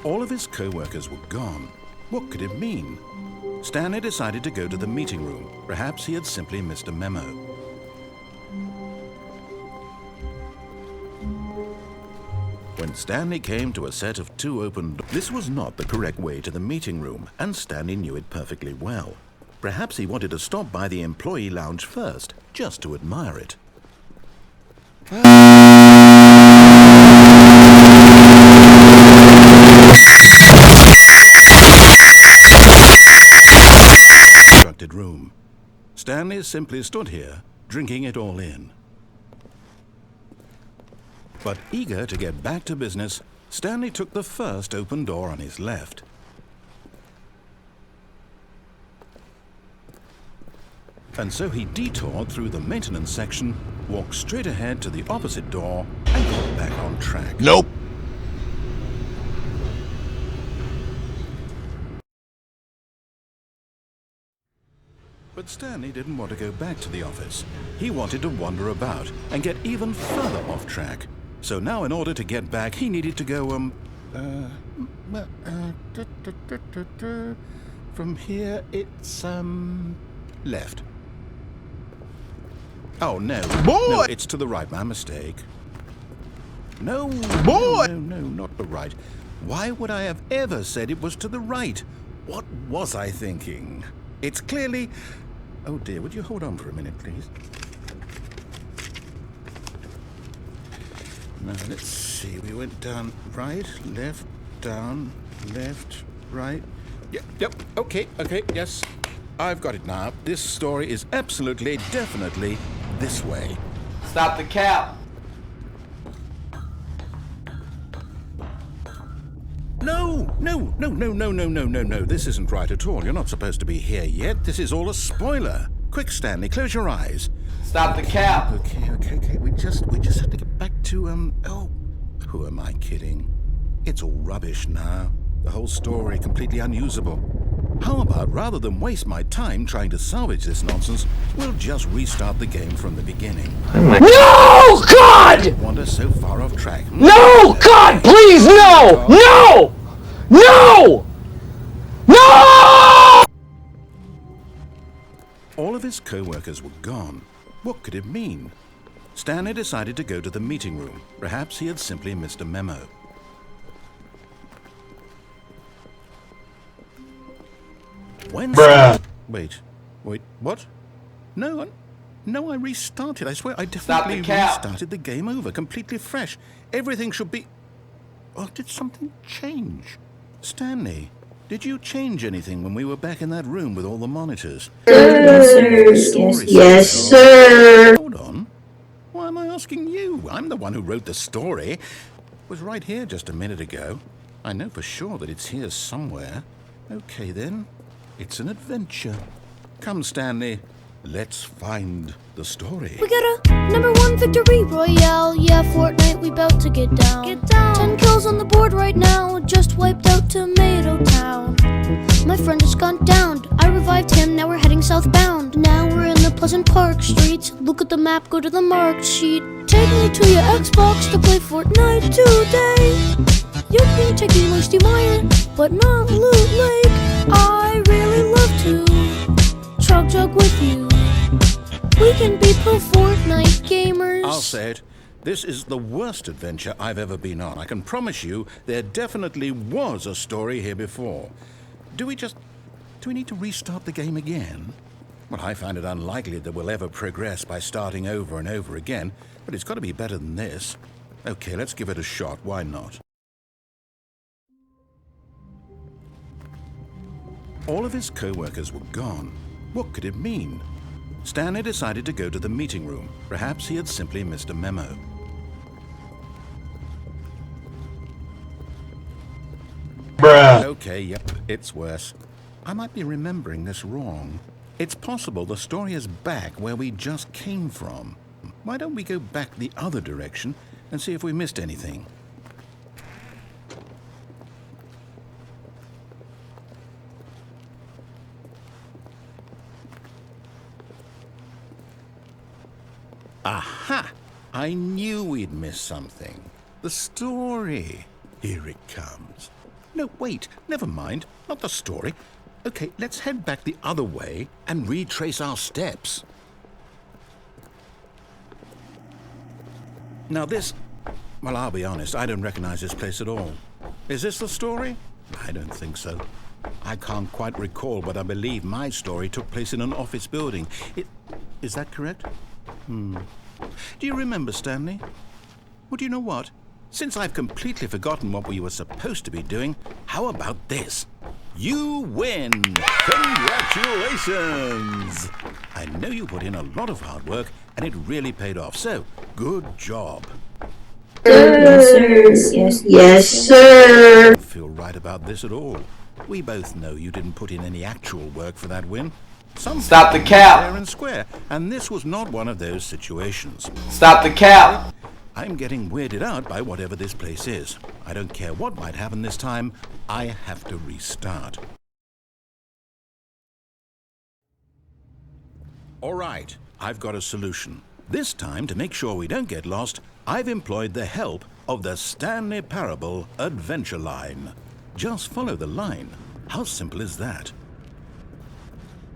All of his co-workers were gone. What could it mean? Stanley decided to go to the meeting room. Perhaps he had simply missed a memo. When Stanley came to a set of 2 open doors, this was not the correct way to the meeting room, and Stanley knew it perfectly well. Perhaps he wanted to stop by the employee lounge first, just to admire it. Constructed room. Stanley simply stood here, drinking it all in. But eager to get back to business, Stanley took the first open door on his left. And so he detoured through the maintenance section, walked straight ahead to the opposite door, and got back on track. Nope. But Stanley didn't want to go back to the office. He wanted to wander about and get even further off track. So now in order to get back, he needed to go, from here it's, left. Oh, no. Boy! No, it's to the right. My mistake. No. Boy! No, not the right. Why would I have ever said it was to the right? What was I thinking? It's clearly... Oh, dear, would you hold on for a minute, please? Now, let's see. We went down right, left, down, left, right. Yep, okay, yes. I've got it now. This story is absolutely, definitely this way. Stop the cap. No. This isn't right at all. You're not supposed to be here yet. This is all a spoiler. Quick, Stanley, close your eyes. Stop the cap. Okay. We just have to get back to, oh, who am I kidding? It's all rubbish now. The whole story completely unusable. How about, rather than waste my time trying to salvage this nonsense, we'll just restart the game from the beginning. No, God! Wander so far off track. No, God, please, no! No! No! No! All of his co-workers were gone. What could it mean? Stanley decided to go to the meeting room. Perhaps he had simply missed a memo. Bruh. Wait, what? No, I restarted. I swear I Stop definitely the cap. restarted the game over, completely fresh. Everything should be... Oh, did something change? Stanley, did you change anything when we were back in that room with all the monitors? Yes, sir. Hold on. Why am I asking you? I'm the one who wrote the story. It was right here just a minute ago. I know for sure that it's here somewhere. Okay, then. It's an adventure. Come, Stanley. Let's find the story. We got a #1 victory royale. Yeah, Fortnite, we bout to get down. 10 kills on the board right now. Just wiped out Tomato Town. My friend has gone down. I revived him, now we're heading southbound. Now we're in the Pleasant Park streets. Look at the map, go to the marked sheet. Take me to your Xbox to play Fortnite today. You can take me Moisty Mire, but not Loot Lake. I really love to chug jug with you. We can be pro Fortnite gamers. I'll say it. This is the worst adventure I've ever been on. I can promise you there definitely was a story here before. Do we need to restart the game again? Well, I find it unlikely that we'll ever progress by starting over and over again, but it's got to be better than this. Okay, let's give it a shot. Why not? All of his co-workers were gone. What could it mean? Stanley decided to go to the meeting room. Perhaps he had simply missed a memo. Bruh. Okay, yep, it's worse. I might be remembering this wrong. It's possible the story is back where we just came from. Why don't we go back the other direction and see if we missed anything? Aha! I knew we'd missed something. The story. Here it comes. No, wait, never mind. Not the story. Okay, let's head back the other way and retrace our steps. Now this... Well, I'll be honest, I don't recognize this place at all. Is this the story? I don't think so. I can't quite recall, but I believe my story took place in an office building. Is that correct? Do you remember, Stanley? Well, do you know what? Since I've completely forgotten what we were supposed to be doing, how about this? You win! Congratulations! I know you put in a lot of hard work, and it really paid off, so good job. Yes, sir. Yes, sir. I don't feel right about this at all. We both know you didn't put in any actual work for that win. Stop the cap! Fair and square, and this was not one of those situations. Stop the cap! I'm getting weirded out by whatever this place is. I don't care what might happen this time. I have to restart. All right, I've got a solution. This time, to make sure we don't get lost, I've employed the help of the Stanley Parable adventure line. Just follow the line. How simple is that?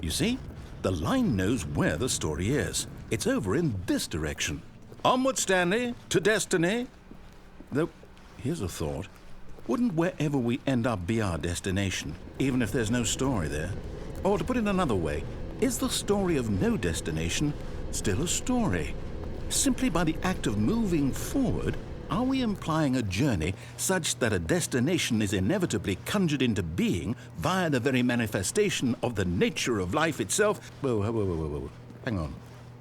You see, the line knows where the story is. It's over in this direction. Onward, Stanley, to destiny. Though, here's a thought. Wouldn't wherever we end up be our destination, even if there's no story there? Or to put it another way, is the story of no destination still a story? Simply by the act of moving forward, are we implying a journey such that a destination is inevitably conjured into being via the very manifestation of the nature of life itself? Whoa. Hang on.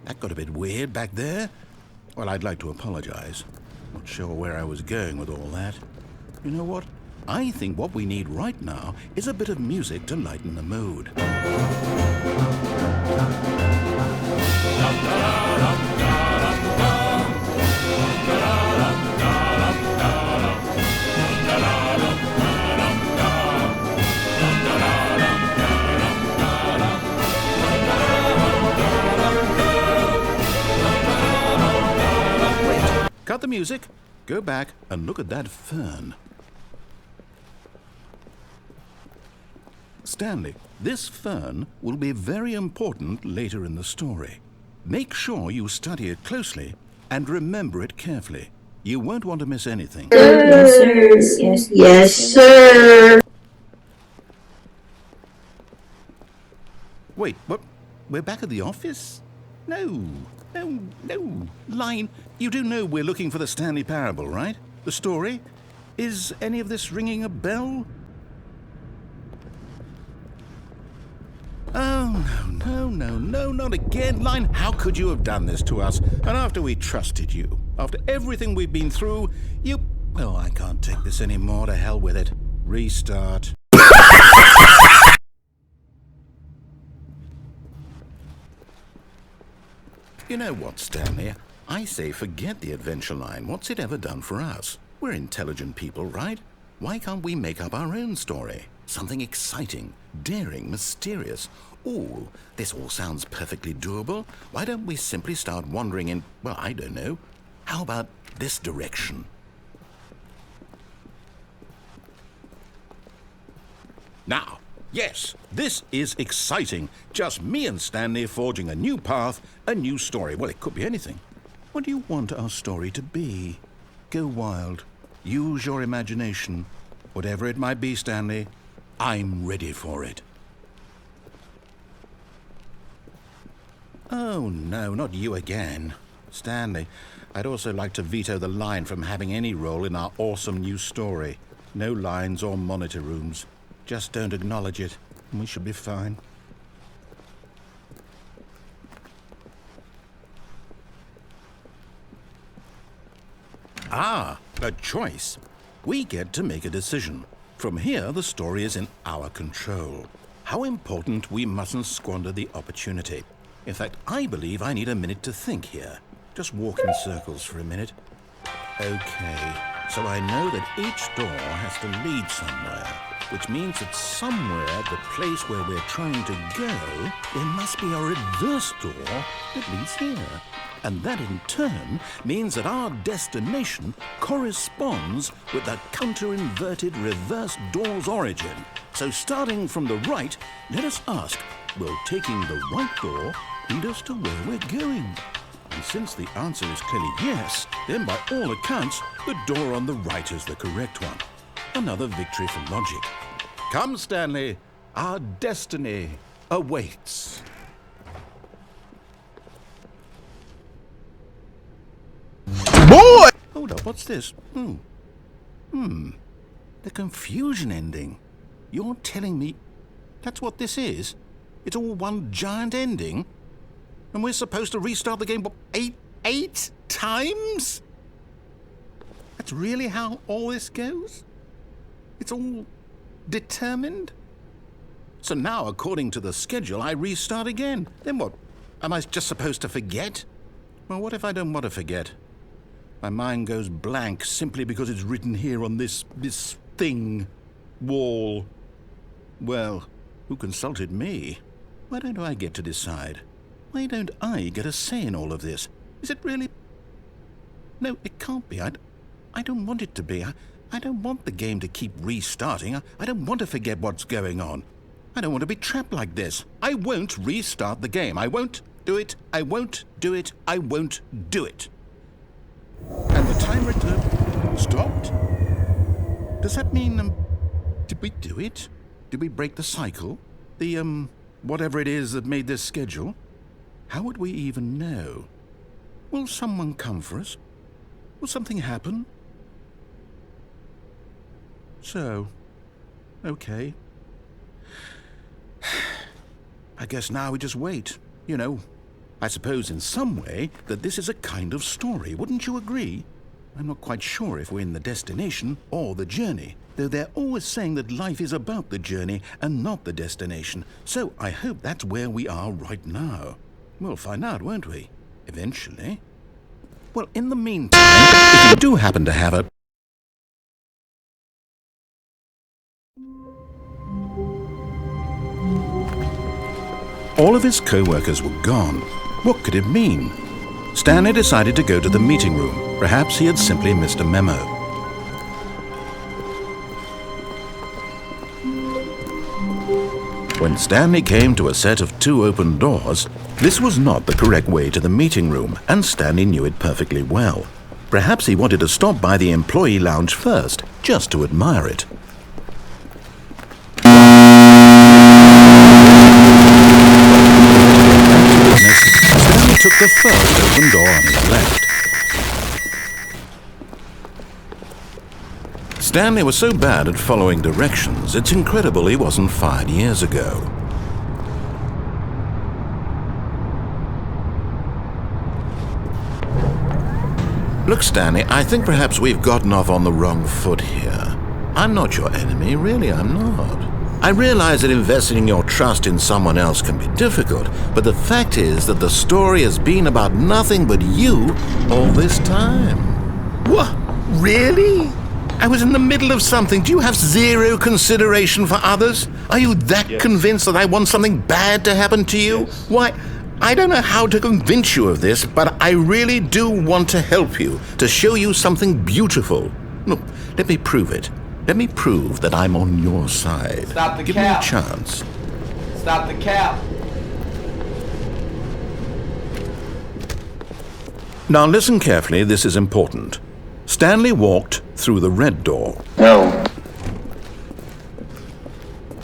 That got a bit weird back there. Well, I'd like to apologize. Not sure where I was going with all that. You know what? I think what we need right now is a bit of music to lighten the mood. Cut the music, go back and look at that fern. Stanley, this fern will be very important later in the story. Make sure you study it closely and remember it carefully. You won't want to miss anything. Yes, sir. Yes, sir. Wait, what? We're back at the office? No. Line, you do know we're looking for the Stanley Parable, right? The story? Is any of this ringing a bell? Oh, no, not again. Line, how could you have done this to us? And after we trusted you, after everything we've been through, you... Oh, I can't take this anymore. To hell with it. Restart. You know what, Stanley? I say forget the adventure line. What's it ever done for us? We're intelligent people, right? Why can't we make up our own story? Something exciting, daring, mysterious. Ooh, this all sounds perfectly doable. Why don't we simply start wandering in, well, I don't know. How about this direction? Now, yes, this is exciting. Just me and Stanley forging a new path, a new story. Well, it could be anything. What do you want our story to be? Go wild. Use your imagination. Whatever it might be, Stanley, I'm ready for it. Oh, no, not you again. Stanley, I'd also like to veto the line from having any role in our awesome new story. No lines or monitor rooms. Just don't acknowledge it, and we should be fine. Ah, a choice. We get to make a decision. From here, the story is in our control. How important we mustn't squander the opportunity. In fact, I believe I need a minute to think here. Just walk in circles for a minute. Okay, so I know that each door has to lead somewhere. which means that somewhere the place where we're trying to go, there must be a reverse door that leads here. And that in turn means that our destination corresponds with the counter-inverted reverse door's origin. So starting from the right, let us ask, will taking the right door lead us to where we're going? And since the answer is clearly yes, then by all accounts, the door on the right is the correct one. Another victory for logic. Come, Stanley, our destiny awaits. Boy! Hold up, what's this? The confusion ending. You're telling me that's what this is? It's all one giant ending? And we're supposed to restart the game, what, eight times? That's really how all this goes? It's all determined? So now, according to the schedule, I restart again. Then what? Am I just supposed to forget? Well, what if I don't want to forget? My mind goes blank simply because it's written here on this thing, wall. Well, who consulted me? Why don't I get to decide? Why don't I get a say in all of this? Is it really? No, it can't be. I don't want it to be. I don't want the game to keep restarting. I don't want to forget what's going on. I don't want to be trapped like this. I won't restart the game. I won't do it. I won't do it. I won't do it. And the timer stopped? Does that mean, did we do it? Did we break the cycle? The, whatever it is that made this schedule? How would we even know? Will someone come for us? Will something happen? So, okay. I guess now we just wait, you know. I suppose in some way that this is a kind of story, wouldn't you agree? I'm not quite sure if we're in the destination or the journey, though they're always saying that life is about the journey and not the destination. So I hope that's where we are right now. We'll find out, won't we? Eventually. Well, in the meantime, if you do happen to have a... All of his co-workers were gone. What could it mean? Stanley decided to go to the meeting room. Perhaps he had simply missed a memo. When Stanley came to a set of 2 open doors, this was not the correct way to the meeting room, and Stanley knew it perfectly well. Perhaps he wanted to stop by the employee lounge first, just to admire it. Stanley took the first open door on his left. Stanley was so bad at following directions, it's incredible he wasn't fired years ago. Look, Stanley, I think perhaps we've gotten off on the wrong foot here. I'm not your enemy, really, I'm not. I realize that investing your trust in someone else can be difficult, but the fact is that the story has been about nothing but you all this time. What? Really? I was in the middle of something. Do you have zero consideration for others? Are you that convinced that I want something bad to happen to you? Yes. Why, I don't know how to convince you of this, but I really do want to help you, to show you something beautiful. Look, let me prove it. Let me prove that I'm on your side. Stop the Give cap. me a chance. Stop the cap. Now listen carefully, this is important. Stanley walked through the red door. No.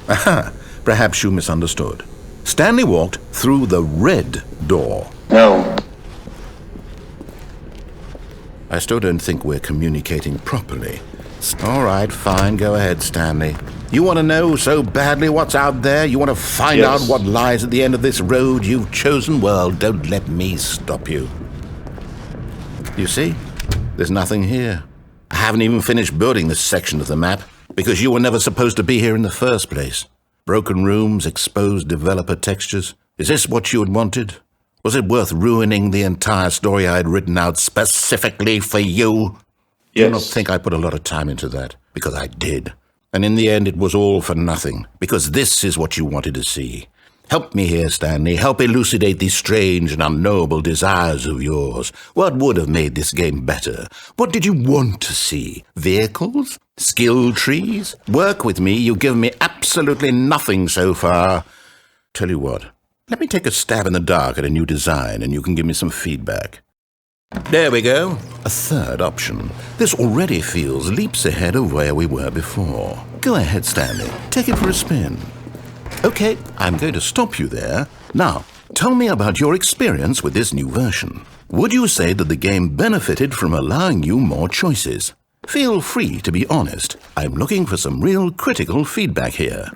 Aha, perhaps you misunderstood. Stanley walked through the red door. No. I still don't think we're communicating properly. All right, fine, go ahead, Stanley. You want to know so badly what's out there? You want to find out what lies at the end of this road you've chosen? Well, don't let me stop you. You see? There's nothing here. I haven't even finished building this section of the map, because you were never supposed to be here in the first place. Broken rooms, exposed developer textures. Is this what you had wanted? Was it worth ruining the entire story I had written out specifically for you? Yes. Do not think I put a lot of time into that, because I did. And in the end, it was all for nothing, because this is what you wanted to see. Help me here, Stanley. Help elucidate these strange and unknowable desires of yours. What would have made this game better? What did you want to see? Vehicles? Skill trees? Work with me. You've given me absolutely nothing so far. Tell you what, let me take a stab in the dark at a new design, and you can give me some feedback. There we go. A third option. This already feels leaps ahead of where we were before. Go ahead, Stanley. Take it for a spin. Okay, I'm going to stop you there. Now, tell me about your experience with this new version. Would you say that the game benefited from allowing you more choices? Feel free to be honest. I'm looking for some real critical feedback here.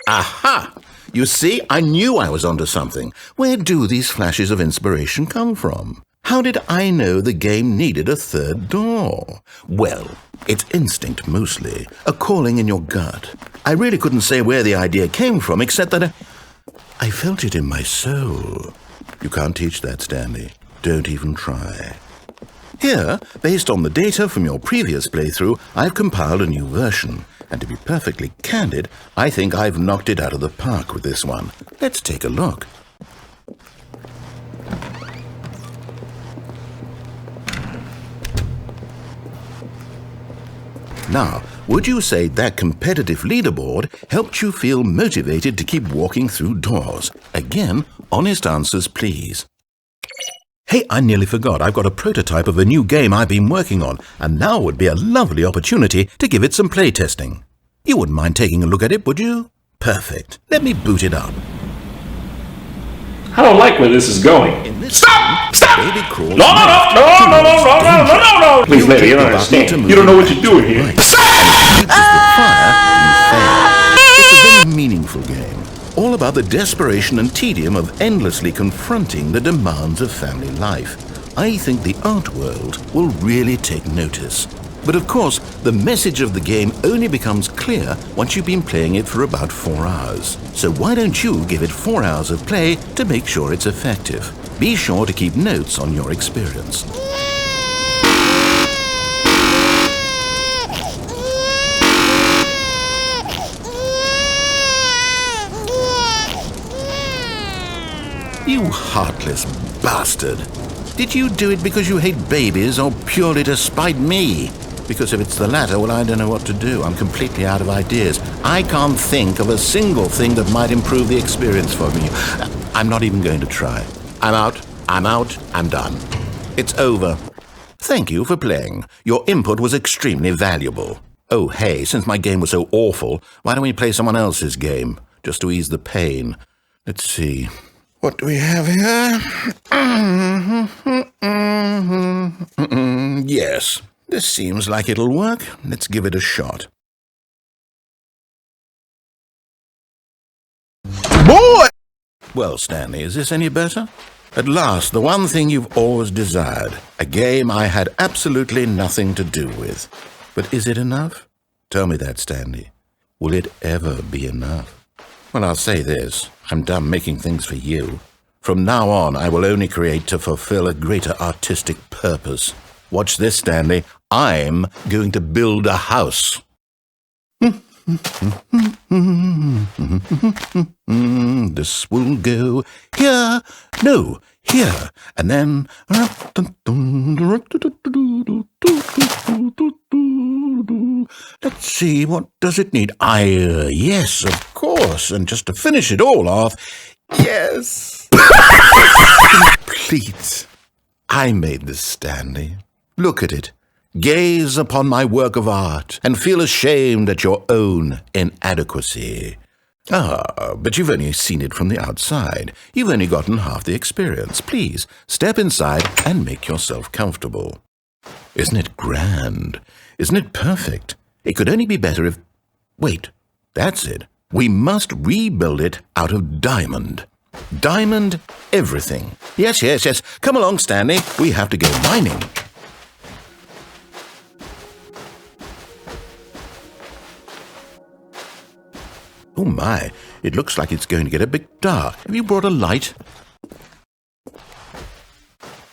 Aha! You see, I knew I was onto something. Where do these flashes of inspiration come from? How did I know the game needed a third door? Well, it's instinct mostly, a calling in your gut. I really couldn't say where the idea came from, except that I felt it in my soul. You can't teach that, Stanley. Don't even try. Here, based on the data from your previous playthrough, I've compiled a new version. And to be perfectly candid, I think I've knocked it out of the park with this one. Let's take a look. Now, would you say that competitive leaderboard helped you feel motivated to keep walking through doors? Again, honest answers, please. Hey, I nearly forgot. I've got a prototype of a new game I've been working on, and now would be a lovely opportunity to give it some playtesting. You wouldn't mind taking a look at it, would you? Perfect. Let me boot it up. I don't like where this is going. Stop! Baby crawls. No! Please, lady, you don't understand. You don't know what you're doing here. Right. It's a very meaningful game, all about the desperation and tedium of endlessly confronting the demands of family life. I think the art world will really take notice. But of course, the message of the game only becomes clear once you've been playing it for about 4 hours. So why don't you give it 4 hours of play to make sure it's effective? Be sure to keep notes on your experience. You heartless bastard. Did you do it because you hate babies or purely to spite me? Because if it's the latter, well, I don't know what to do. I'm completely out of ideas. I can't think of a single thing that might improve the experience for me. I'm not even going to try. I'm out, I'm done. It's over. Thank you for playing. Your input was extremely valuable. Oh, hey, since my game was so awful, why don't we play someone else's game, just to ease the pain? Let's see. What do we have here? Yes, this seems like it'll work. Let's give it a shot. Boy! Well, Stanley, is this any better? At last, the one thing you've always desired. A game I had absolutely nothing to do with. But is it enough? Tell me that, Stanley. Will it ever be enough? Well, I'll say this. I'm done making things for you. From now on, I will only create to fulfill a greater artistic purpose. Watch this, Stanley. I'm going to build a house. This will go here, no, here, and then... Let's see, what does it need? Yes, of course, and just to finish it all off, yes! Complete. I made this, Stanley. Look at it. Gaze upon my work of art and feel ashamed at your own inadequacy. Ah, but you've only seen it from the outside. You've only gotten half the experience. Please, step inside and make yourself comfortable. Isn't it grand? Isn't it perfect? It could only be better if... Wait, that's it. We must rebuild it out of diamond. Diamond everything. Yes. Come along, Stanley. We have to go mining. Oh my, it looks like it's going to get a bit dark. Have you brought a light?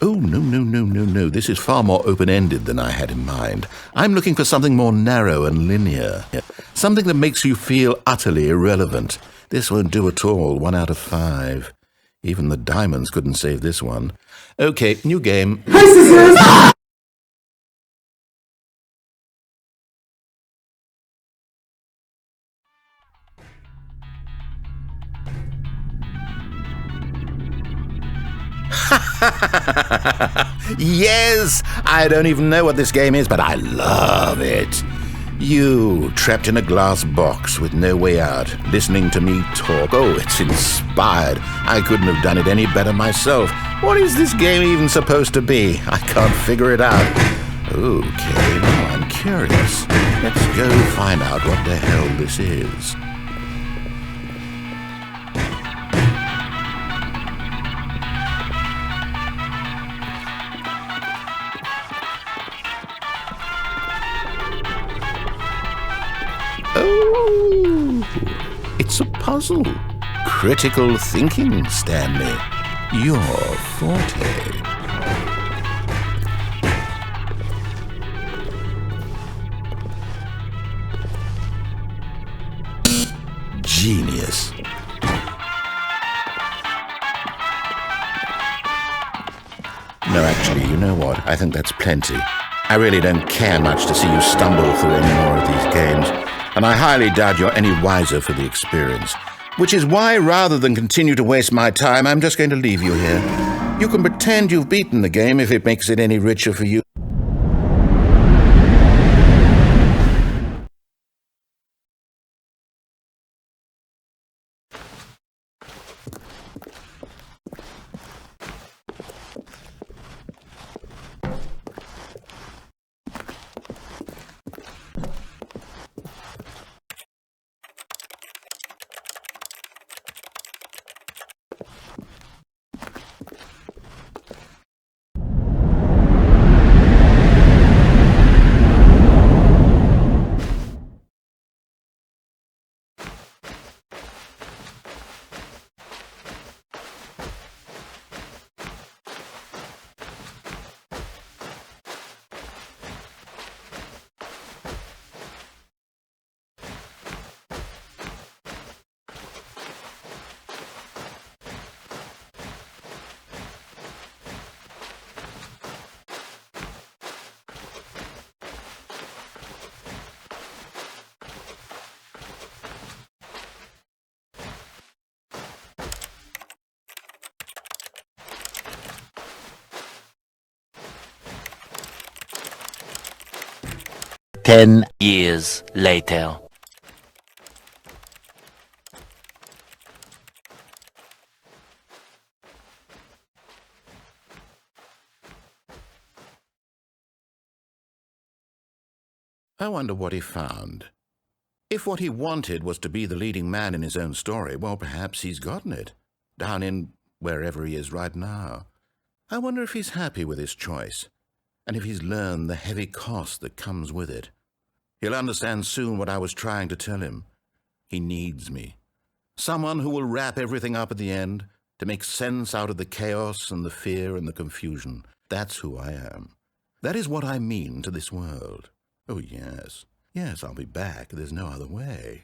Oh, no, no, no, no, no. This is far more open-ended than I had in mind. I'm looking for something more narrow and linear. Something that makes you feel utterly irrelevant. This won't do at all. 1 out of 5. Even the diamonds couldn't save this one. Okay, new game. Yes! I don't even know what this game is, but I love it. You, trapped in a glass box with no way out, listening to me talk. Oh, it's inspired. I couldn't have done it any better myself. What is this game even supposed to be? I can't figure it out. Okay, now I'm curious. Let's go find out what the hell this is. Oh, it's a puzzle. Critical thinking, Stanley. Your forte. Genius. No, actually, you know what? I think that's plenty. I really don't care much to see you stumble through any more of these games, and I highly doubt you're any wiser for the experience. Which is why, rather than continue to waste my time, I'm just going to leave you here. You can pretend you've beaten the game if it makes it any richer for you. Ten years later. I wonder what he found. If what he wanted was to be the leading man in his own story, well, perhaps he's gotten it, down in wherever he is right now. I wonder if he's happy with his choice, and if he's learned the heavy cost that comes with it. He'll understand soon what I was trying to tell him. He needs me. Someone who will wrap everything up at the end, to make sense out of the chaos and the fear and the confusion. That's who I am. That is what I mean to this world. Oh, yes. Yes, I'll be back. There's no other way.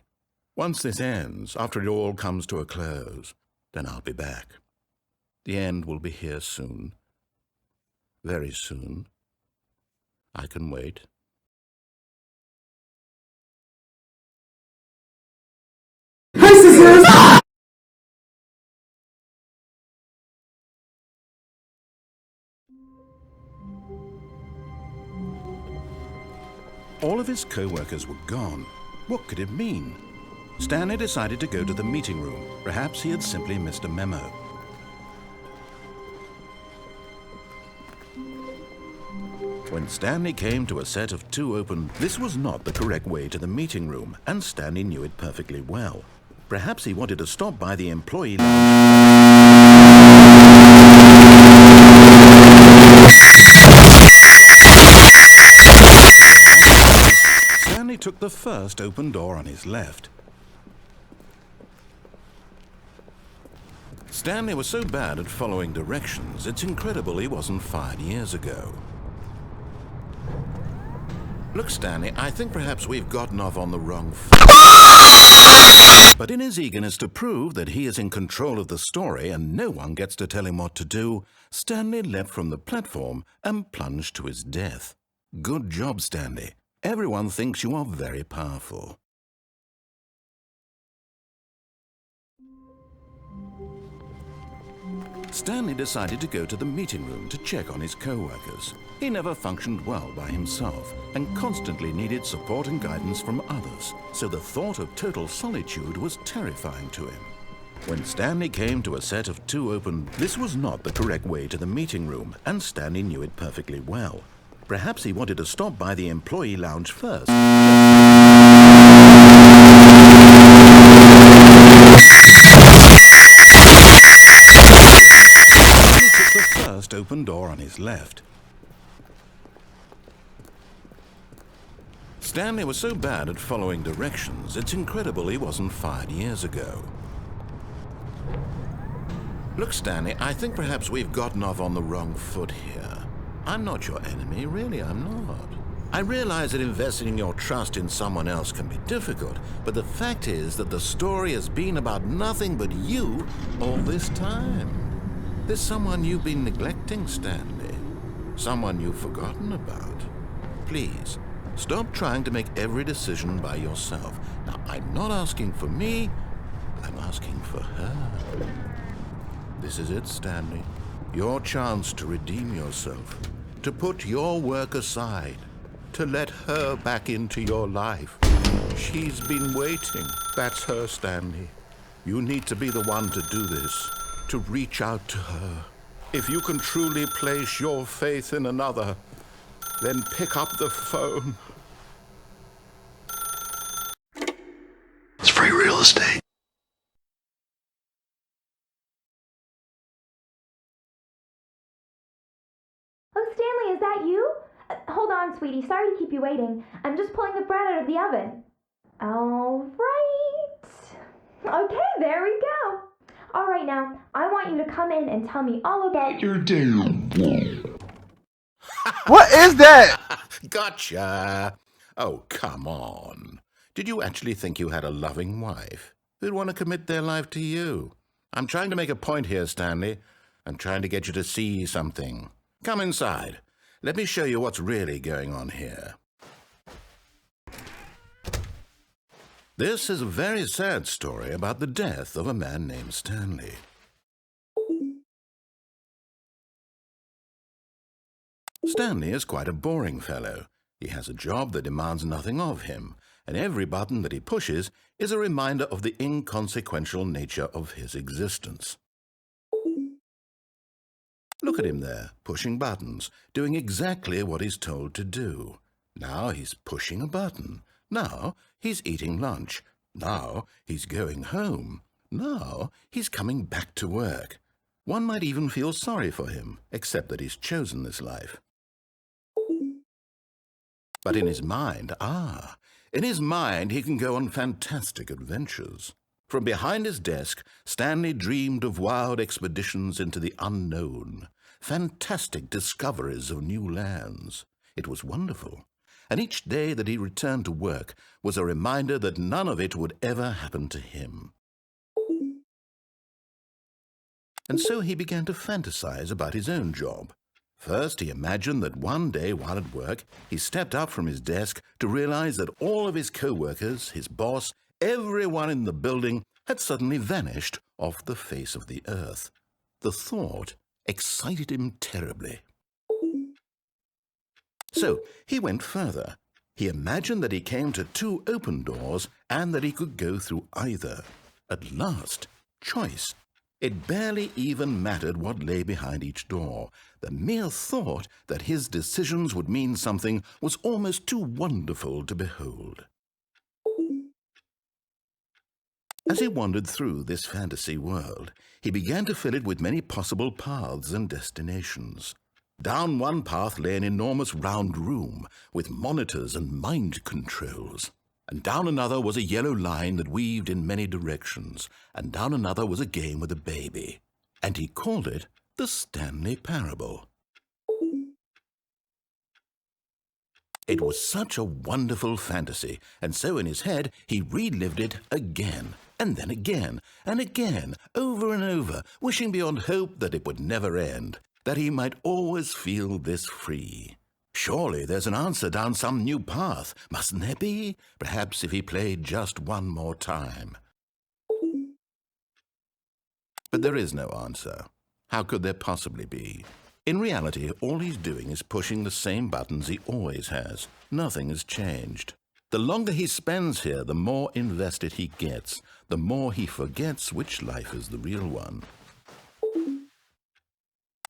Once this ends, after it all comes to a close, then I'll be back. The end will be here soon. Very soon. I can wait. All of his co-workers were gone. What could it mean? Stanley decided to go to the meeting room. Perhaps he had simply missed a memo. When Stanley came to a set of 2 open, this was not the correct way to the meeting room, and Stanley knew it perfectly well. Perhaps he wanted to stop by the employee Stanley took the first open door on his left. Stanley was so bad at following directions, it's incredible he wasn't fired years ago. Look, Stanley, I think perhaps we've gotten off on the wrong foot. But in his eagerness to prove that he is in control of the story and no one gets to tell him what to do, Stanley leapt from the platform and plunged to his death. Good job, Stanley. Everyone thinks you are very powerful. Stanley decided to go to the meeting room to check on his co-workers. He never functioned well by himself and constantly needed support and guidance from others, so the thought of total solitude was terrifying to him. When Stanley came to a set of 2 open, this was not the correct way to the meeting room, and Stanley knew it perfectly well. Perhaps he wanted to stop by the employee lounge first. First open door on his left. Stanley was so bad at following directions, it's incredible he wasn't fired years ago. Look, Stanley, I think perhaps we've gotten off on the wrong foot here. I'm not your enemy, really, I'm not. I realize that investing your trust in someone else can be difficult, but the fact is that the story has been about nothing but you all this time. There's someone you've been neglecting, Stanley. Someone you've forgotten about. Please, stop trying to make every decision by yourself. Now, I'm not asking for me, I'm asking for her. This is it, Stanley. Your chance to redeem yourself, to put your work aside, to let her back into your life. She's been waiting. That's her, Stanley. You need to be the one to do this. To reach out to her. If you can truly place your faith in another, then pick up the phone. It's free real estate. Oh, Stanley, is that you? Hold on, sweetie. Sorry to keep you waiting. I'm just pulling the bread out of the oven. All right. Okay, there we go. All right, now, I want you to come in and tell me all about your day. What is that? Gotcha. Oh, come on. Did you actually think you had a loving wife who'd want to commit their life to you? I'm trying to make a point here, Stanley. I'm trying to get you to see something. Come inside. Let me show you what's really going on here. This is a very sad story about the death of a man named Stanley. Stanley is quite a boring fellow. He has a job that demands nothing of him, and every button that he pushes is a reminder of the inconsequential nature of his existence. Look at him there, pushing buttons, doing exactly what he's told to do. Now he's pushing a button. Now he's eating lunch. Now he's going home. Now he's coming back to work. One might even feel sorry for him, except that he's chosen this life. But in his mind, he can go on fantastic adventures. From behind his desk, Stanley dreamed of wild expeditions into the unknown, fantastic discoveries of new lands. It was wonderful. And each day that he returned to work was a reminder that none of it would ever happen to him. And so he began to fantasize about his own job. First, he imagined that one day while at work, he stepped up from his desk to realize that all of his co-workers, his boss, everyone in the building had suddenly vanished off the face of the earth. The thought excited him terribly. So he went further. He imagined that he came to 2 open doors and that he could go through either. At last, choice. It barely even mattered what lay behind each door. The mere thought that his decisions would mean something was almost too wonderful to behold. As he wandered through this fantasy world, he began to fill it with many possible paths and destinations. Down one path lay an enormous round room with monitors and mind controls. And down another was a yellow line that weaved in many directions. And down another was a game with a baby. and he called it the Stanley Parable. It was such a wonderful fantasy, and so in his head he relived it again, and then again, and again, over and over, wishing beyond hope that it would never end, that he might always feel this free. Surely there's an answer down some new path, mustn't there be? Perhaps if he played just one more time. But there is no answer. How could there possibly be? In reality, all he's doing is pushing the same buttons he always has. Nothing has changed. The longer he spends here, the more invested he gets, the more he forgets which life is the real one.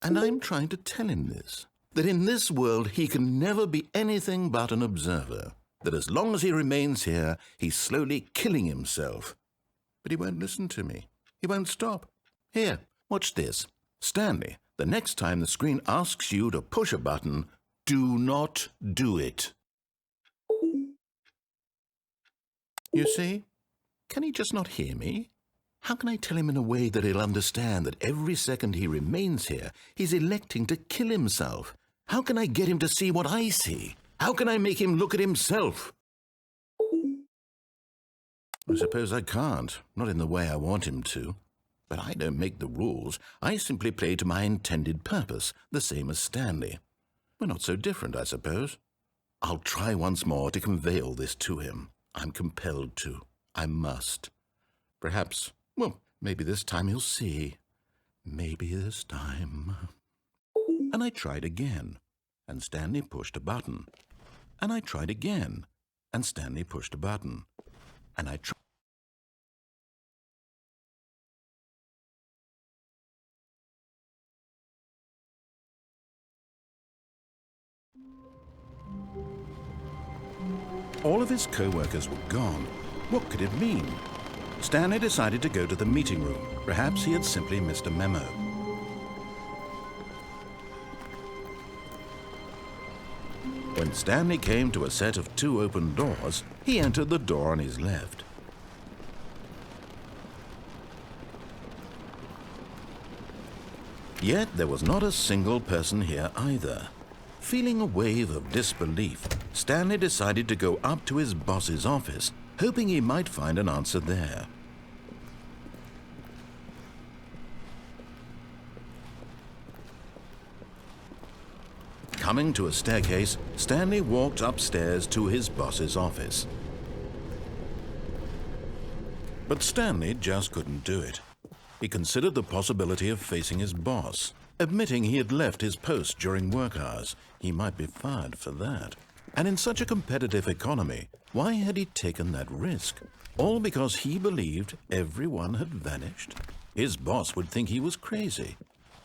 And I'm trying to tell him this, that in this world he can never be anything but an observer, that as long as he remains here, he's slowly killing himself. But he won't listen to me. He won't stop. Here, watch this. Stanley, the next time the screen asks you to push a button, do not do it. You see? Can he just not hear me? How can I tell him in a way that he'll understand that every second he remains here, he's electing to kill himself? How can I get him to see what I see? How can I make him look at himself? I suppose I can't, not in the way I want him to. But I don't make the rules. I simply play to my intended purpose, the same as Stanley. We're not so different, I suppose. I'll try once more to convey all this to him. I'm compelled to. I must. Perhaps, well, maybe this time he'll see. Maybe this time. And I tried again, and Stanley pushed a button. And I tried again, and Stanley pushed a button. And I tried. All of his co-workers were gone. What could it mean? Stanley decided to go to the meeting room. Perhaps he had simply missed a memo. When Stanley came to a set of 2 open doors, he entered the door on his left. Yet there was not a single person here either. Feeling a wave of disbelief, Stanley decided to go up to his boss's office, hoping he might find an answer there. Coming to a staircase, Stanley walked upstairs to his boss's office. But Stanley just couldn't do it. He considered the possibility of facing his boss. Admitting he had left his post during work hours, he might be fired for that. And in such a competitive economy, why had he taken that risk? All because he believed everyone had vanished? His boss would think he was crazy.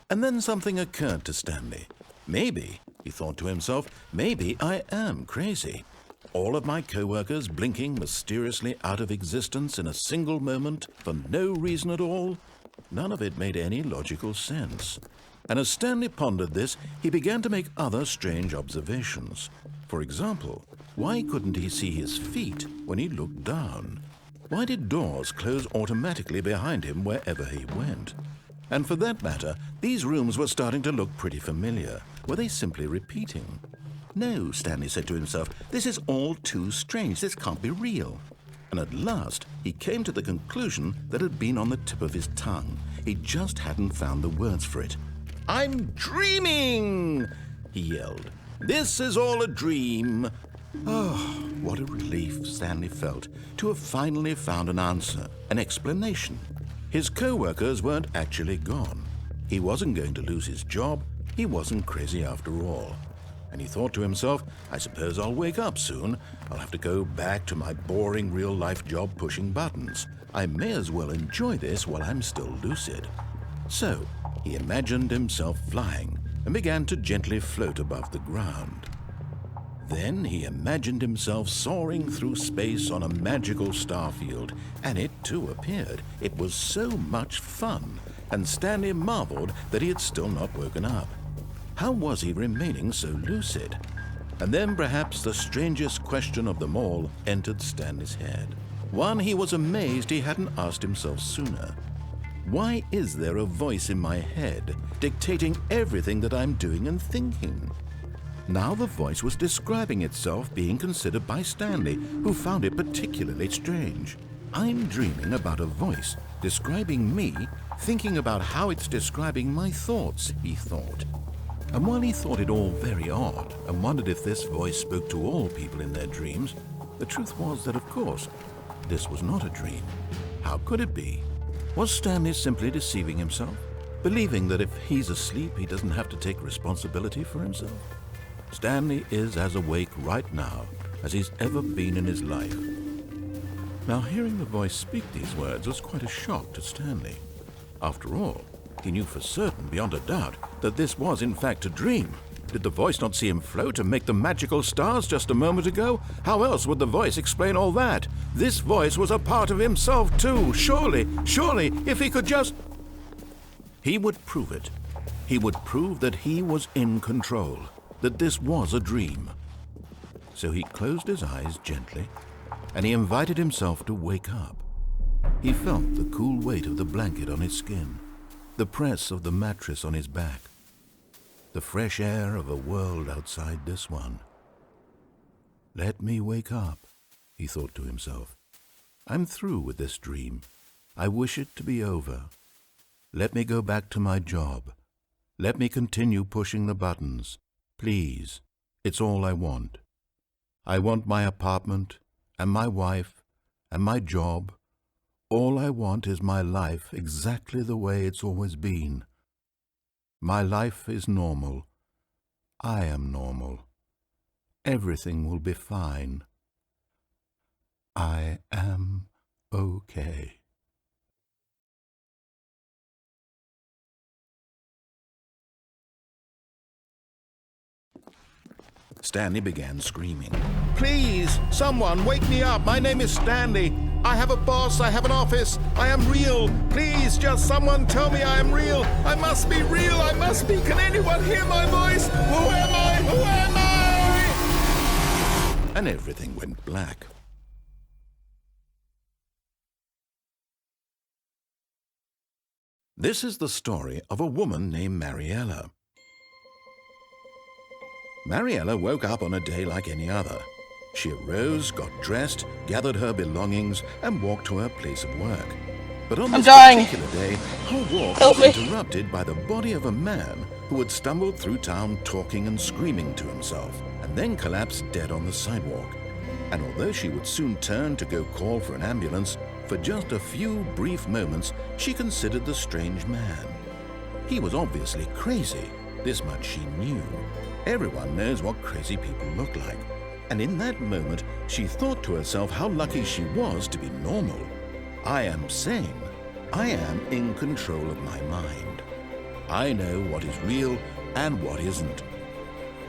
And then something occurred to Stanley. Maybe, he thought to himself, maybe I am crazy. All of my co-workers blinking mysteriously out of existence in a single moment for no reason at all? None of it made any logical sense. And as Stanley pondered this, he began to make other strange observations. For example, why couldn't he see his feet when he looked down? Why did doors close automatically behind him wherever he went? And for that matter, these rooms were starting to look pretty familiar. Were they simply repeating? No, Stanley said to himself, this is all too strange. This can't be real. And at last, he came to the conclusion that had been on the tip of his tongue. He just hadn't found the words for it. I'm dreaming, he yelled. This is all a dream. Oh, what a relief Stanley felt to have finally found an answer, an explanation. His co-workers weren't actually gone. He wasn't going to lose his job. He wasn't crazy after all. And he thought to himself, I suppose I'll wake up soon. I'll have to go back to my boring real-life job pushing buttons. I may as well enjoy this while I'm still lucid. So, he imagined himself flying and began to gently float above the ground. Then he imagined himself soaring through space on a magical starfield, and it too appeared. It was so much fun, and Stanley marveled that he had still not woken up. How was he remaining so lucid? And then perhaps the strangest question of them all entered Stanley's head. One he was amazed he hadn't asked himself sooner. Why is there a voice in my head dictating everything that I'm doing and thinking? Now the voice was describing itself being considered by Stanley, who found it particularly strange. I'm dreaming about a voice describing me, thinking about how it's describing my thoughts, he thought. And while he thought it all very odd and wondered if this voice spoke to all people in their dreams, the truth was that, of course, this was not a dream. How could it be? Was Stanley simply deceiving himself, believing that if he's asleep, he doesn't have to take responsibility for himself? Stanley is as awake right now as he's ever been in his life. Now, hearing the voice speak these words was quite a shock to Stanley. After all, he knew for certain, beyond a doubt, that this was in fact a dream. Did the voice not see him float and make the magical stars just a moment ago? How else would the voice explain all that? This voice was a part of himself too. Surely, if he could just... He would prove it. He would prove that he was in control, that this was a dream. So he closed his eyes gently, and he invited himself to wake up. He felt the cool weight of the blanket on his skin, the press of the mattress on his back, the fresh air of a world outside this one. Let me wake up, he thought to himself. I'm through with this dream. I wish it to be over. Let me go back to my job. Let me continue pushing the buttons. Please, it's all I want. I want my apartment and my wife and my job. All I want is my life exactly the way it's always been. My life is normal. I am normal. Everything will be fine. I am okay. Stanley began screaming. Please, someone, wake me up. My name is Stanley. I have a boss. I have an office. I am real. Please, just someone tell me I am real. I must be real. I must be. Can anyone hear my voice? Who am I? Who am I? And everything went black. This is the story of a woman named Mariella. Mariella woke up on a day like any other. She arose, got dressed, gathered her belongings, and walked to her place of work. But on this particular day, her walk was interrupted by the body of a man who had stumbled through town talking and screaming to himself, and then collapsed dead on the sidewalk. And although she would soon turn to go call for an ambulance, for just a few brief moments she considered the strange man. He was obviously crazy. This much she knew. Everyone knows what crazy people look like. And in that moment, she thought to herself how lucky she was to be normal. I am sane. I am in control of my mind. I know what is real and what isn't.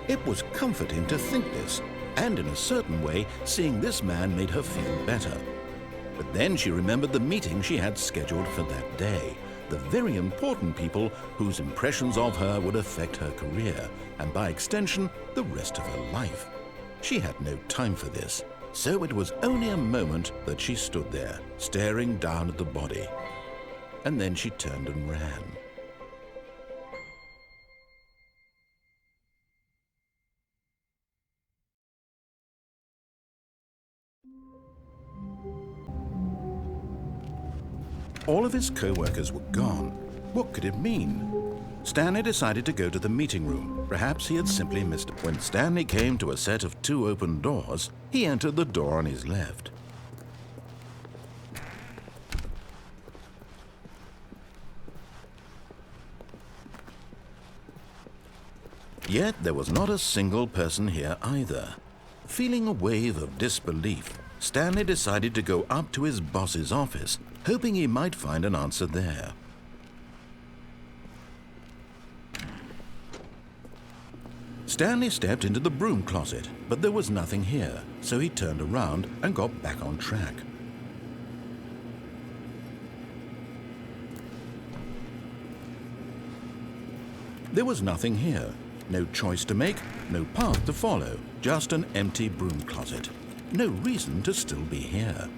It was comforting to think this, and in a certain way, seeing this man made her feel better. But then she remembered the meeting she had scheduled for that day. The very important people whose impressions of her would affect her career, and by extension, the rest of her life. She had no time for this, so it was only a moment that she stood there, staring down at the body. And then she turned and ran. All of his co-workers were gone. What could it mean? Stanley decided to go to the meeting room. Perhaps he had simply missed it. When Stanley came to a set of 2 open doors, he entered the door on his left. Yet there was not a single person here either. Feeling a wave of disbelief, Stanley decided to go up to his boss's office, hoping he might find an answer there. Stanley stepped into the broom closet, but there was nothing here, so he turned around and got back on track. There was nothing here. No choice to make, no path to follow, just an empty broom closet. No reason to still be here.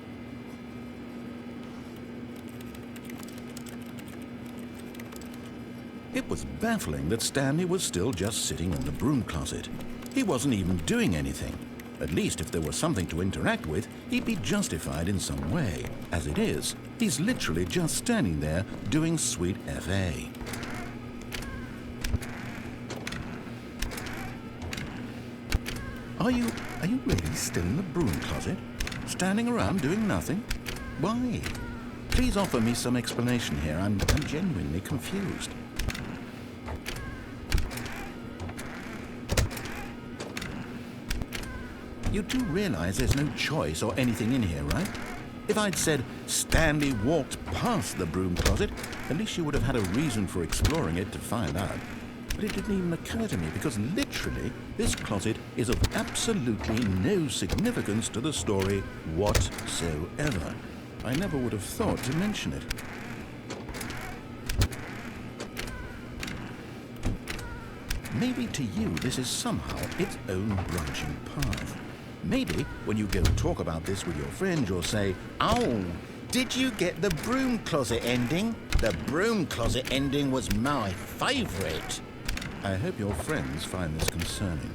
It was baffling that Stanley was still just sitting in the broom closet. He wasn't even doing anything. At least if there was something to interact with, he'd be justified in some way. As it is, he's literally just standing there doing sweet FA. Are you really still in the broom closet? Standing around doing nothing? Why? Please offer me some explanation here. I'm genuinely confused. You do realize there's no choice or anything in here, right? If I'd said Stanley walked past the broom closet, at least you would have had a reason for exploring it to find out. But it didn't even occur to me because literally this closet is of absolutely no significance to the story whatsoever. I never would have thought to mention it. Maybe to you this is somehow its own branching path. Maybe when you go talk about this with your friend, you'll say, "Oh, did you get the broom closet ending? The broom closet ending was my favorite." I hope your friends find this concerning.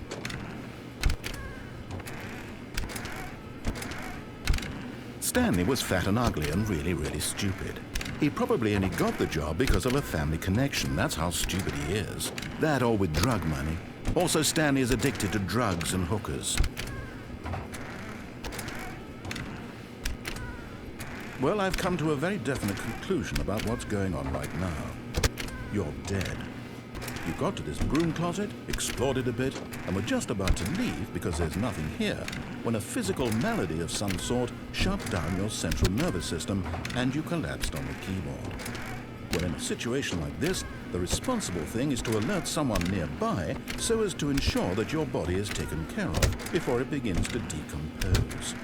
Stanley was fat and ugly and really, really stupid. He probably only got the job because of a family connection. That's how stupid he is. That or with drug money. Also, Stanley is addicted to drugs and hookers. Well, I've come to a very definite conclusion about what's going on right now. You're dead. You got to this broom closet, explored it a bit, and were just about to leave because there's nothing here, when a physical malady of some sort shut down your central nervous system and you collapsed on the keyboard. Well, in a situation like this, the responsible thing is to alert someone nearby so as to ensure that your body is taken care of before it begins to decompose.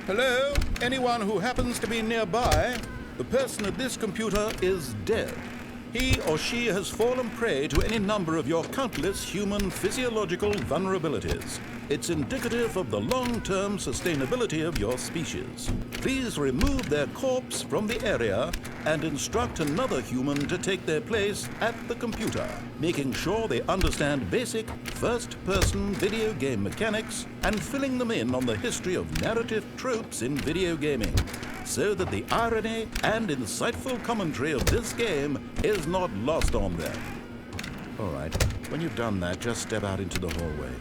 Hello? Anyone who happens to be nearby? The person at this computer is dead. He or she has fallen prey to any number of your countless human physiological vulnerabilities. It's indicative of the long-term sustainability of your species. Please remove their corpse from the area and instruct another human to take their place at the computer, making sure they understand basic first-person video game mechanics and filling them in on the history of narrative tropes in video gaming, so that the irony and insightful commentary of this game is not lost on them. All right, when you've done that, just step out into the hallway.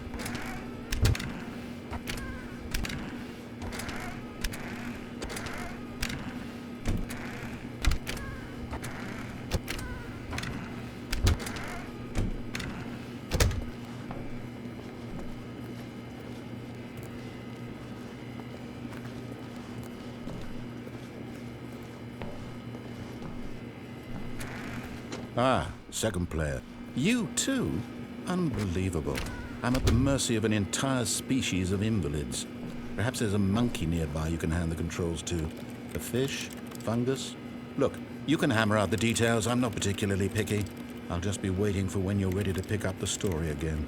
Ah, second player. You too? Unbelievable. I'm at the mercy of an entire species of invalids. Perhaps there's a monkey nearby you can hand the controls to. A fish? Fungus? Look, you can hammer out the details. I'm not particularly picky. I'll just be waiting for when you're ready to pick up the story again.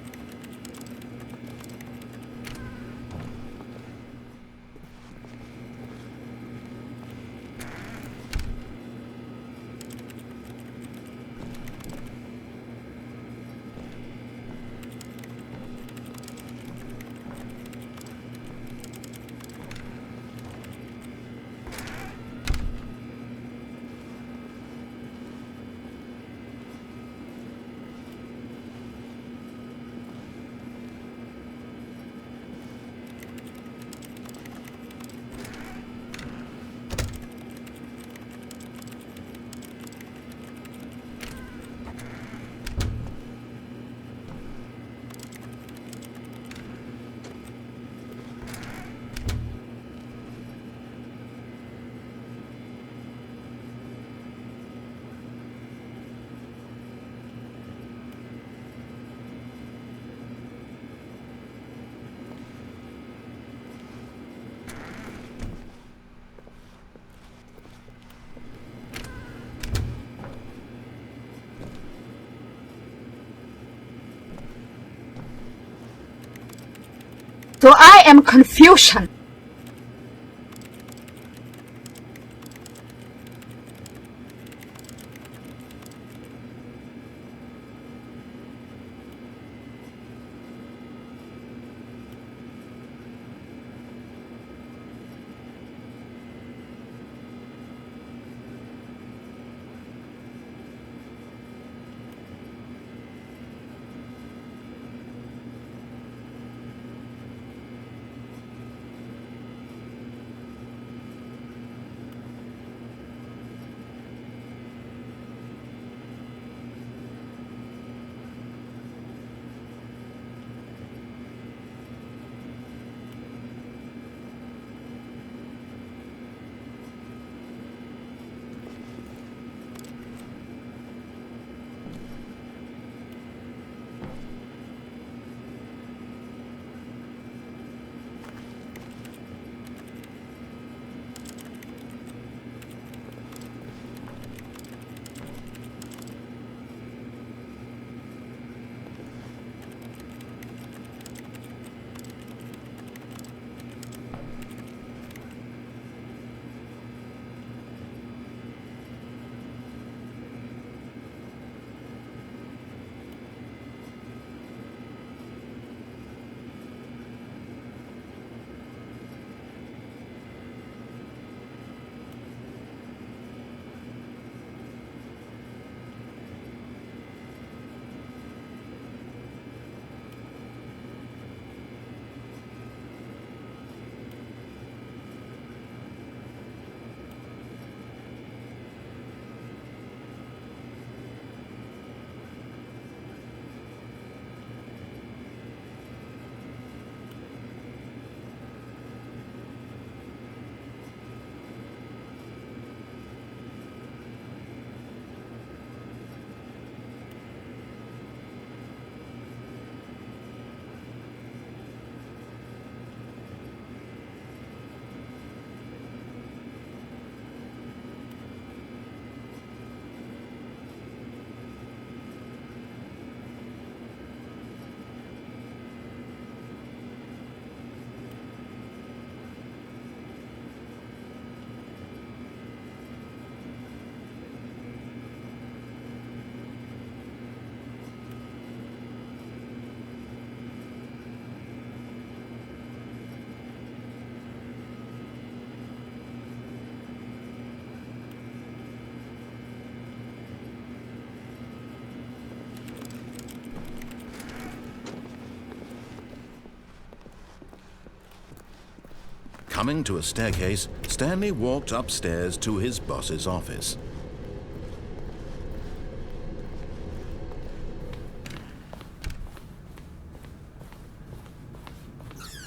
So I am confusion. Coming to a staircase, Stanley walked upstairs to his boss's office.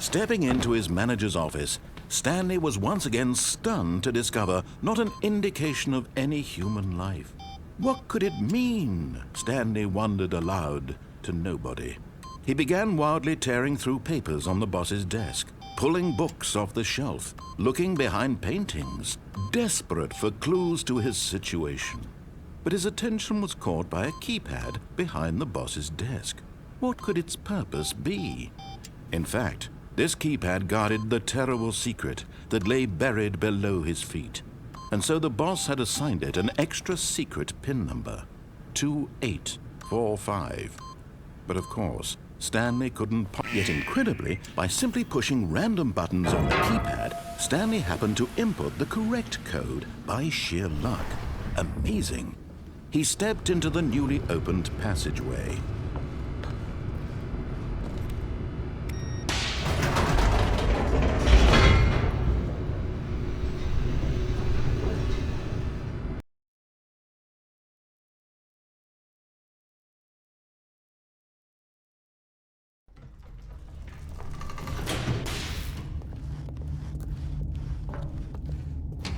Stepping into his manager's office, Stanley was once again stunned to discover not an indication of any human life. What could it mean? Stanley wondered aloud to nobody. He began wildly tearing through papers on the boss's desk, pulling books off the shelf, looking behind paintings, desperate for clues to his situation. But his attention was caught by a keypad behind the boss's desk. What could its purpose be? In fact, this keypad guarded the terrible secret that lay buried below his feet. And so the boss had assigned it an extra secret PIN number, 2845. But of course, Stanley couldn't yet incredibly, by simply pushing random buttons on the keypad, Stanley happened to input the correct code by sheer luck. Amazing. He stepped into the newly opened passageway.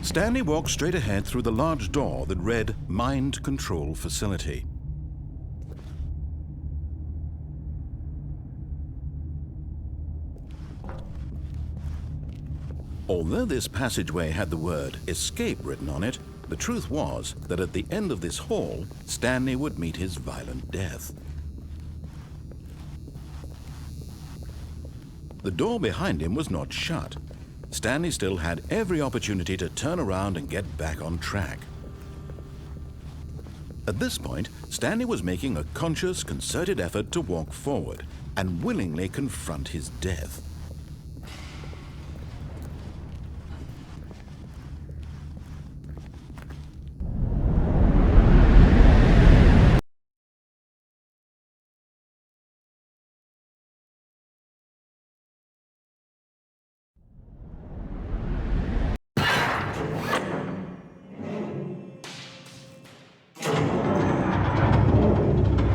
Stanley walked straight ahead through the large door that read Mind Control Facility. Although this passageway had the word Escape written on it, the truth was that at the end of this hall, Stanley would meet his violent death. The door behind him was not shut. Stanley still had every opportunity to turn around and get back on track. At this point, Stanley was making a conscious, concerted effort to walk forward and willingly confront his death.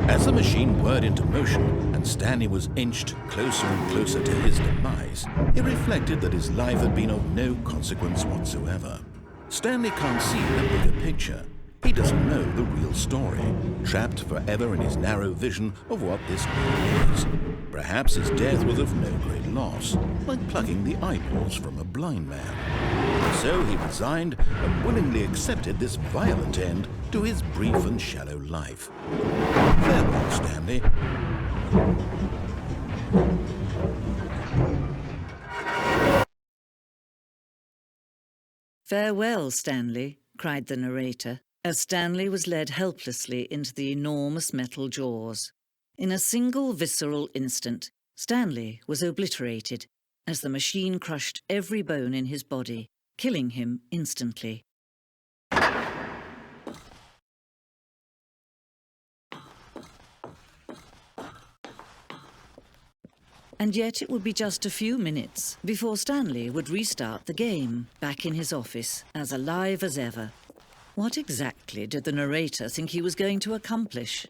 As the machine whirred into motion and Stanley was inched closer and closer to his demise, he reflected that his life had been of no consequence whatsoever. Stanley can't see the bigger picture. He doesn't know the real story, trapped forever in his narrow vision of what this world is. Perhaps his death was of no great loss, like plucking the eyeballs from a blind man. So he resigned and willingly accepted this violent end to his brief and shallow life. Farewell, Stanley. "Farewell, Stanley," cried the narrator, as Stanley was led helplessly into the enormous metal jaws. In a single visceral instant, Stanley was obliterated as the machine crushed every bone in his body, killing him instantly. And yet it would be just a few minutes before Stanley would restart the game, back in his office, as alive as ever. What exactly did the narrator think he was going to accomplish?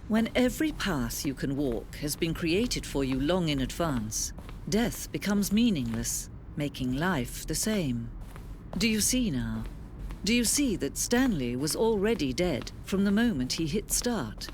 When every path you can walk has been created for you long in advance, death becomes meaningless, making life the same. Do you see now? Do you see that Stanley was already dead from the moment he hit start?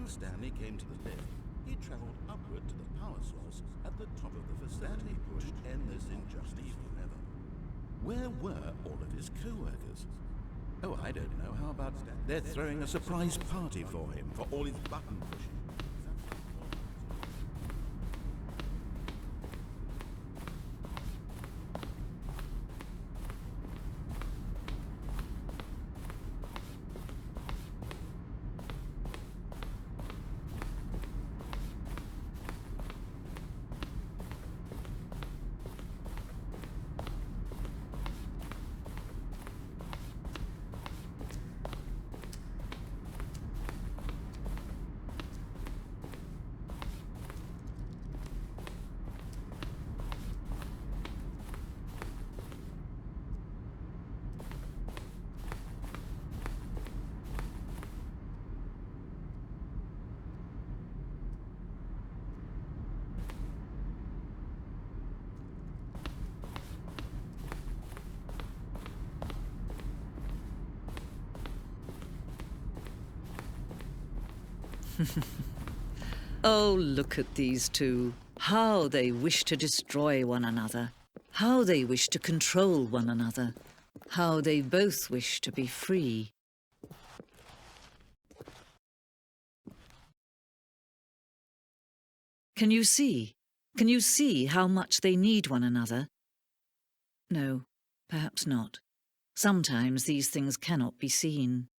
When Stanley came to the lift, he travelled upward to the power source at the top of the facility to end this injustice forever. Where were all of his co-workers? Oh, I don't know. How about they're throwing a surprise party for him for all his button pushing? Oh, look at these two. How they wish to destroy one another. How they wish to control one another. How they both wish to be free. Can you see? Can you see how much they need one another? No, perhaps not. Sometimes these things cannot be seen.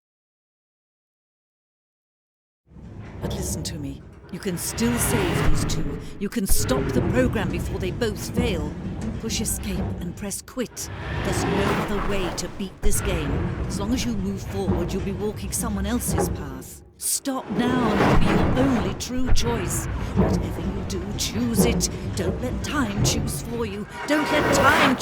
But listen to me. You can still save these two. You can stop the program before they both fail. Push escape and press quit. There's no other way to beat this game. As long as you move forward, you'll be walking someone else's path. Stop now and it'll be your only true choice. Whatever you do, choose it. Don't let time choose for you. Don't let time